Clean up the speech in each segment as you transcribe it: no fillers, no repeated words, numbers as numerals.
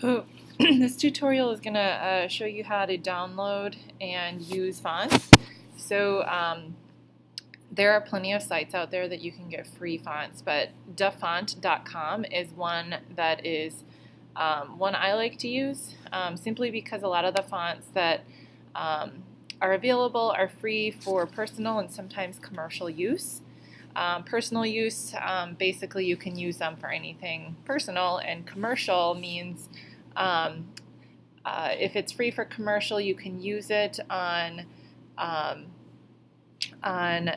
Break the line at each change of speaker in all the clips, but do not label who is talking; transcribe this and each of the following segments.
So this tutorial is going to show you how to download and use fonts. So there are plenty of sites out there that you can get free fonts, but dafont.com is one that is one I like to use simply because a lot of the fonts that are available are free for personal and sometimes commercial use. Personal use, basically you can use them for anything personal, and commercial means if it's free for commercial, you can use it on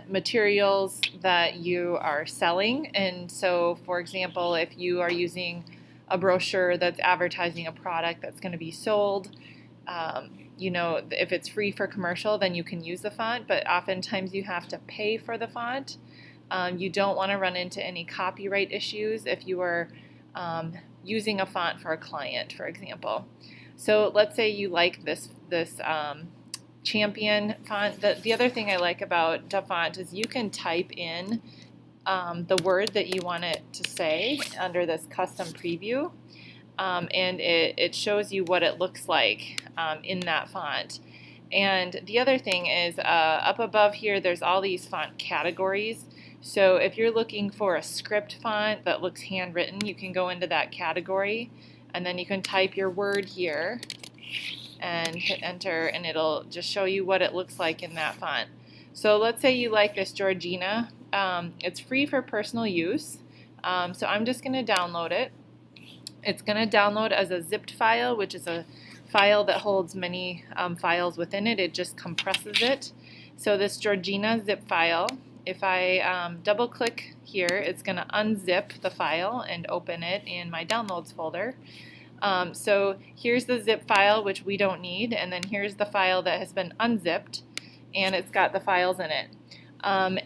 materials that you are selling. And so, for example, if you are using a brochure that's advertising a product that's going to be sold, if it's free for commercial, then you can use the font, but oftentimes you have to pay for the font. You don't want to run into any copyright issues if you are using a font for a client, for example. So let's say you like this Champion font. The other thing I like about dafont is you can type in the word that you want it to say under this custom preview, and it shows you what it looks like in that font. And the other thing is up above here there's all these font categories. So if you're looking for a script font that looks handwritten, you can go into that category, and then you can type your word here and hit enter, and it'll just show you what it looks like in that font. So let's say you like this Georgina. It's free for personal use, so I'm just going to download it. It's going to download as a zipped file, which is a file that holds many files within it. It just compresses it. So this Georgina zip file, if I double click here, it's going to unzip the file and open it in my downloads folder. So here's the zip file, which we don't need, and then here's the file that has been unzipped, and it's got the files in it.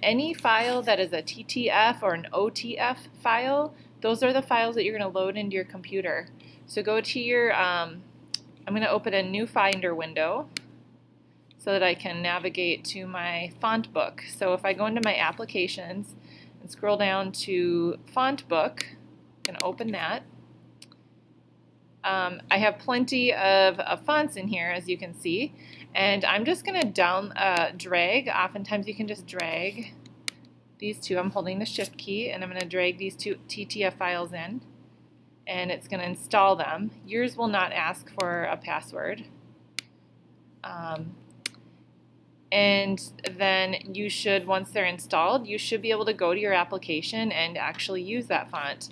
Any file that is a TTF or an OTF file, those are the files that you're going to load into your computer. So go to your, I'm going to open a new Finder window so that I can navigate to my font book. So if I go into my applications and scroll down to font book, I can open that. I have plenty of fonts in here, as you can see, and I'm just going to drag. Oftentimes you can just drag these two. I'm holding the shift key, and I'm going to drag these two TTF files in, and it's going to install them. Yours will not ask for a password. And then you should, once they're installed, you should be able to go to your application and actually use that font.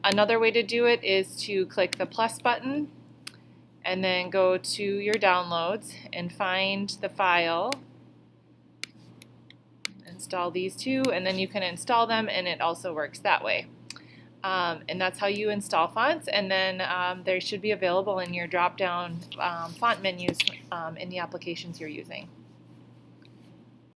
Another way to do it is to click the plus button and then go to your downloads and find the file, install these two, and then you can install them, and it also works that way. And that's how you install fonts, and then they should be available in your drop-down font menus in the applications you're using.